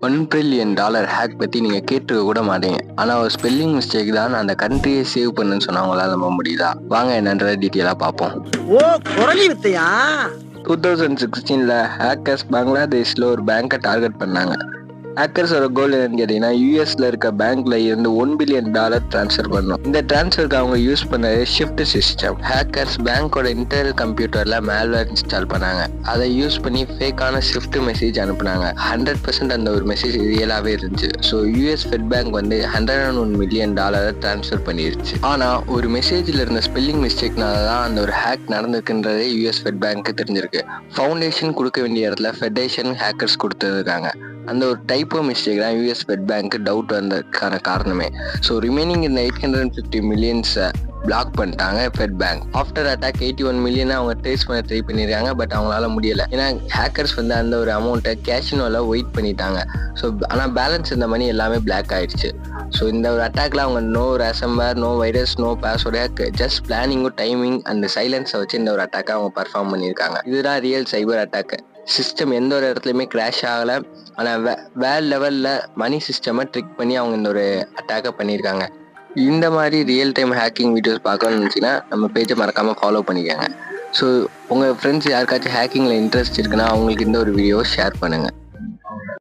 $1 billion hack பற்றி நீங்கள் கேட்டுருக்க கூட மாட்டீங்க. ஆனால் ஒரு ஸ்பெல்லிங் மிஸ்டேக் தான் அந்த கண்ட்ரியை சேவ் பண்ணுன்னு சொன்னவங்களால நம்ப முடியுதா? வாங்க என்னன்ற டீட்டெயிலாக பார்ப்போம். 2016 ஹேக்கர்ஸ் பங்களாதேஷில் ஒரு பேங்கை டார்கெட் பண்ணாங்க. ஹேக்கர்ஸோட கோல் என்னன்னு கேட்டீங்கன்னா, யூஎஸ்ல இருக்க பேங்க்ல இருந்து $1 பில்லியன் டிரான்ஸ்ஃபர் பண்ணும். இந்த டிரான்ஸ்ஃபருக்கு அவங்க யூஸ் பண்ணது ஷிஃப்ட் சிஸ்டம். ஹேக்கர்ஸ் பேங்கோட இன்டர்னல் கம்ப்யூட்டர்ல மேல்வேர் இன்ஸ்டால் பண்ணாங்க. அதை யூஸ் பண்ணி ஃபேக்கான ஷிஃப்ட் மெசேஜ் அனுப்புனாங்க. 100% அந்த ஒரு மெசேஜ் ரியலாவே இருந்துச்சு. ஸோ யூஎஸ் ஃபெட் பேங்க் வந்து $101 மில்லியன் டிரான்ஸ்ஃபர் பண்ணிருச்சு. ஆனா ஒரு மெசேஜ்ல இருந்த ஸ்பெல்லிங் மிஸ்டேக்னால தான் அந்த ஒரு ஹேக் நடந்திருக்குன்றதே யூஎஸ் ஃபெட் பேங்க்கு தெரிஞ்சிருக்கு. ஃபவுண்டேஷன் கொடுக்க வேண்டிய இடத்துல ஃபெடரேஷன் ஹேக்கர்ஸ் கொடுத்துருக்காங்க. அந்த ஒரு டைப்போ மிஸ்டேக் தான் யூஎஸ் ஃபெட் பேங்க்கு டவுட் வந்ததுக்கான காரணமே. ஸோ ரிமைனிங் இந்த 850 மில்லியன்ஸை பிளாக் பண்ணிட்டாங்க ஃபெட் பேங்க். ஆஃப்டர் அட்டாக் 81 மில்லியனை அவங்க ட்ரேஸ் பண்ண ட்ரை பண்ணியிருக்காங்க. பட் அவங்களால முடியலை. ஏன்னா ஹேக்கர்ஸ் வந்து அந்த ஒரு அமௌண்ட்டை கேஷினோவில் வெயிட் பண்ணிட்டாங்க. ஸோ ஆனால் பேலன்ஸ் இந்த மணி எல்லாமே பிளாக் ஆயிடுச்சு. ஸோ இந்த ஒரு அட்டாக்ல அவங்க no ransomware, no virus, no password, just பிளானிங்கும் டைமிங் அண்ட் சைலன்ஸை வச்சு இந்த ஒரு அட்டாக்கை அவங்க பர்ஃபார்ம் பண்ணியிருக்காங்க. இதுதான் ரியல் சைபர் அட்டாக்கு. சிஸ்டம் எந்த ஒரு இடத்துலையுமே கிராஷ் ஆகலை. ஆனால் வேற லெவலில் மணி சிஸ்டமை ட்ரிக் பண்ணி அவங்க இந்த ஒரு அட்டாக்கை பண்ணியிருக்காங்க. இந்த மாதிரி ரியல் டைம் ஹேக்கிங் வீடியோஸ் பார்க்கணும்னு நினச்சிங்கன்னா நம்ம பேஜை மறக்காமல் ஃபாலோ பண்ணிக்கோங்க. ஸோ உங்கள் ஃப்ரெண்ட்ஸ் யாருக்காச்சும் ஹேக்கிங்கில் இன்ட்ரெஸ்ட் இருக்குன்னா அவங்களுக்கு இந்த ஒரு வீடியோவை ஷேர் பண்ணுங்கள்.